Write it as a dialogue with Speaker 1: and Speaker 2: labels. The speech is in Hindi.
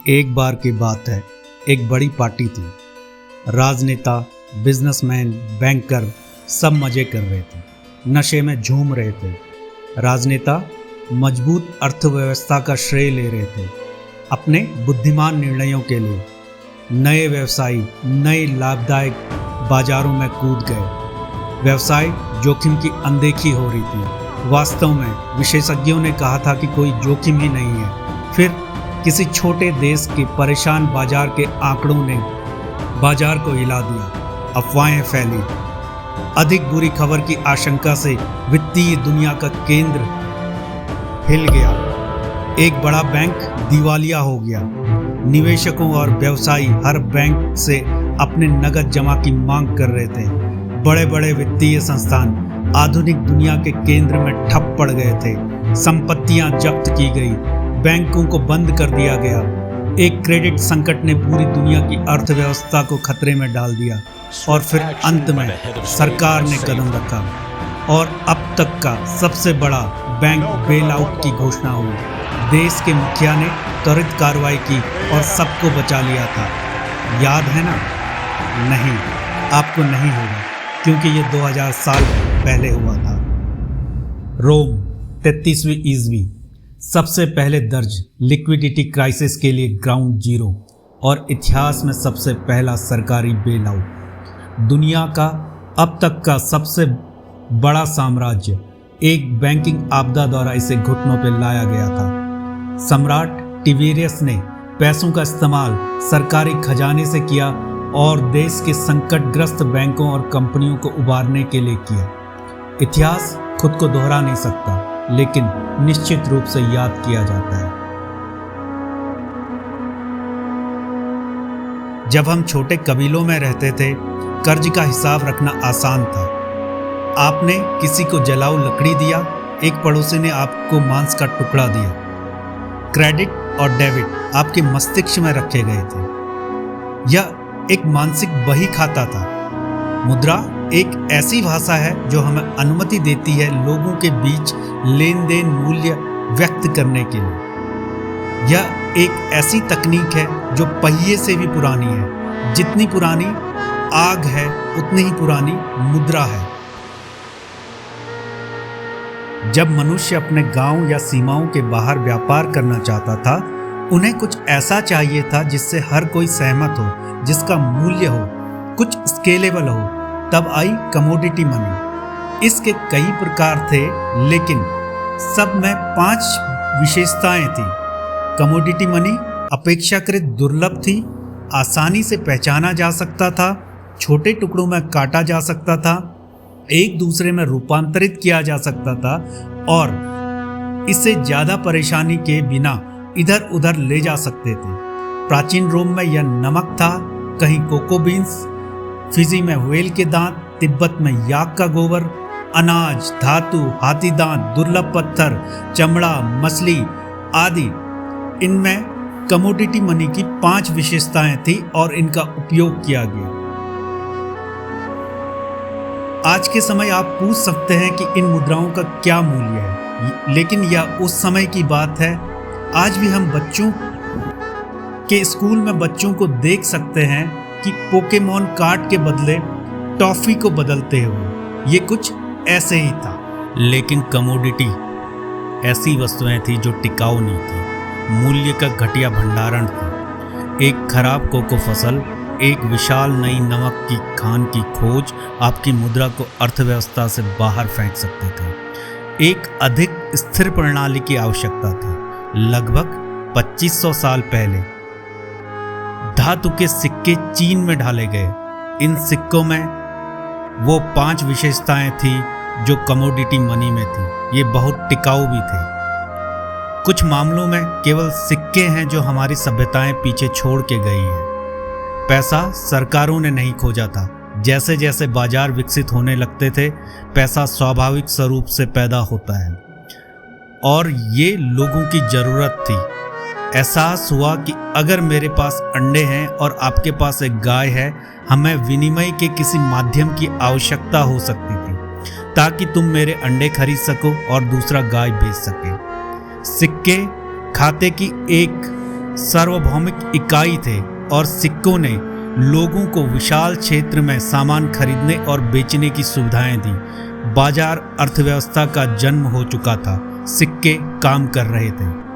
Speaker 1: एक बार की बात है, एक बड़ी पार्टी थी। राजनेता, बिजनेसमैन, बैंकर सब मजे कर रहे थे, नशे में झूम रहे थे। राजनेता मजबूत अर्थव्यवस्था का श्रेय ले रहे थे अपने बुद्धिमान निर्णयों के लिए। नए व्यवसायी नए लाभदायक बाजारों में कूद गए। व्यवसाय जोखिम की अनदेखी हो रही थी। वास्तव में विशेषज्ञों ने कहा था कि कोई जोखिम ही नहीं है। फिर किसी छोटे देश के परेशान बाजार के आंकड़ों ने बाजार को हिला दिया। अफवाहें फैली। अधिक बुरी खबर की आशंका से वित्तीय दुनिया का केंद्र हिल गया। एक बड़ा बैंक दिवालिया हो गया। निवेशकों और व्यवसायी हर बैंक से अपने नकद जमा की मांग कर रहे थे। बड़े बड़े वित्तीय संस्थान आधुनिक दुनिया के केंद्र में ठप पड़ गए थे। संपत्तियां जब्त की गई, बैंकों को बंद कर दिया गया। एक क्रेडिट संकट ने पूरी दुनिया की अर्थव्यवस्था को खतरे में डाल दिया और फिर अंत में सरकार ने कदम रखा और अब तक का सबसे बड़ा बैंक बेल आउट की घोषणा हुई। देश के मुखिया ने त्वरित कार्रवाई की और सबको बचा लिया था। याद है ना? नहीं, आपको नहीं होगा, क्योंकि ये 2000 साल पहले हुआ था। रोम, 33वीं ईस्वी, सबसे पहले दर्ज लिक्विडिटी क्राइसिस के लिए ग्राउंड जीरो और इतिहास में सबसे पहला सरकारी बेल आउट। दुनिया का अब तक का सबसे बड़ा साम्राज्य एक बैंकिंग आपदा द्वारा इसे घुटनों पर लाया गया था। सम्राट टिबेरियस ने पैसों का इस्तेमाल सरकारी खजाने से किया और देश के संकटग्रस्त बैंकों और कंपनियों को उबारने के लिए किया। इतिहास खुद को दोहरा नहीं सकता, लेकिन निश्चित रूप से याद किया जाता है। जब हम छोटे कबीलों में रहते थे, कर्ज का हिसाब रखना आसान था। आपने किसी को जलाऊ लकड़ी दिया, एक पड़ोसी ने आपको मांस का टुकड़ा दिया। क्रेडिट और डेबिट आपके मस्तिष्क में रखे गए थे। यह एक मानसिक बही खाता था। मुद्रा एक ऐसी भाषा है जो हमें अनुमति देती है लोगों के बीच लेन देन मूल्य व्यक्त करने के लिए। यह एक ऐसी तकनीक है जो पहिए से भी पुरानी है। जितनी पुरानी आग है, उतनी ही पुरानी मुद्रा है। जब मनुष्य अपने गांव या सीमाओं के बाहर व्यापार करना चाहता था, उन्हें कुछ ऐसा चाहिए था जिससे हर कोई सहमत हो, जिसका मूल्य हो, कुछ स्केलेबल हो। तब आई कमोडिटी मनी। इसके कई प्रकार थे, लेकिन सब में 5 विशेषताएं थी। कमोडिटी मनी अपेक्षाकृत दुर्लभ थी, आसानी से पहचाना जा सकता था, छोटे टुकड़ों में काटा जा सकता था, एक दूसरे में रूपांतरित किया जा सकता था और इसे ज्यादा परेशानी के बिना इधर उधर ले जा सकते थे। प्राचीन रोम में यह नमक था, कहीं कोको बीन्स, फिजी में व्हेल के दांत, तिब्बत में याक का गोबर, अनाज, धातु, हाथी दांत, दुर्लभ पत्थर, चमड़ा, मछली आदि। इनमें कमोडिटी मनी की 5 विशेषताएं थी और इनका उपयोग किया गया। आज के समय आप पूछ सकते हैं कि इन मुद्राओं का क्या मूल्य है, लेकिन यह उस समय की बात है। आज भी हम बच्चों के स्कूल में बच्चों को देख सकते हैं कि पोकेमॉन कार्ड के बदले टॉफी को बदलते हुए। ये कुछ ऐसे ही था। लेकिन कमोडिटी ऐसी वस्तुएं थी जो टिकाऊ नहीं थी। मूल्य का घटिया भंडारण था। एक खराब कोको फसल, एक विशाल नई नमक की खान की खोज आपकी मुद्रा को अर्थव्यवस्था से बाहर फेंक सकते थे। एक अधिक स्थिर प्रणाली की आवश्यकता थी। लगभग 2500 साल पहले धातु के सिक्के चीन में ढाले गए। इन सिक्कों में वो 5 विशेषताएं थी जो कमोडिटी मनी में थी। ये बहुत टिकाऊ भी थे। कुछ मामलों में केवल सिक्के हैं जो हमारी सभ्यताएं पीछे छोड़ के गई हैं। पैसा सरकारों ने नहीं खोजा था। जैसे जैसे बाजार विकसित होने लगते थे, पैसा स्वाभाविक स्वरूप से पैदा होता है और ये लोगों की जरूरत थी। एहसास हुआ कि अगर मेरे पास अंडे हैं और आपके पास एक गाय है, हमें विनिमय के किसी माध्यम की आवश्यकता हो सकती थी ताकि तुम मेरे अंडे खरीद सको और दूसरा गाय बेच सके। सिक्के खाते की एक सार्वभौमिक इकाई थे और सिक्कों ने लोगों को विशाल क्षेत्र में सामान खरीदने और बेचने की सुविधाएं दी। बाजार अर्थव्यवस्था का जन्म हो चुका था। सिक्के काम कर रहे थे।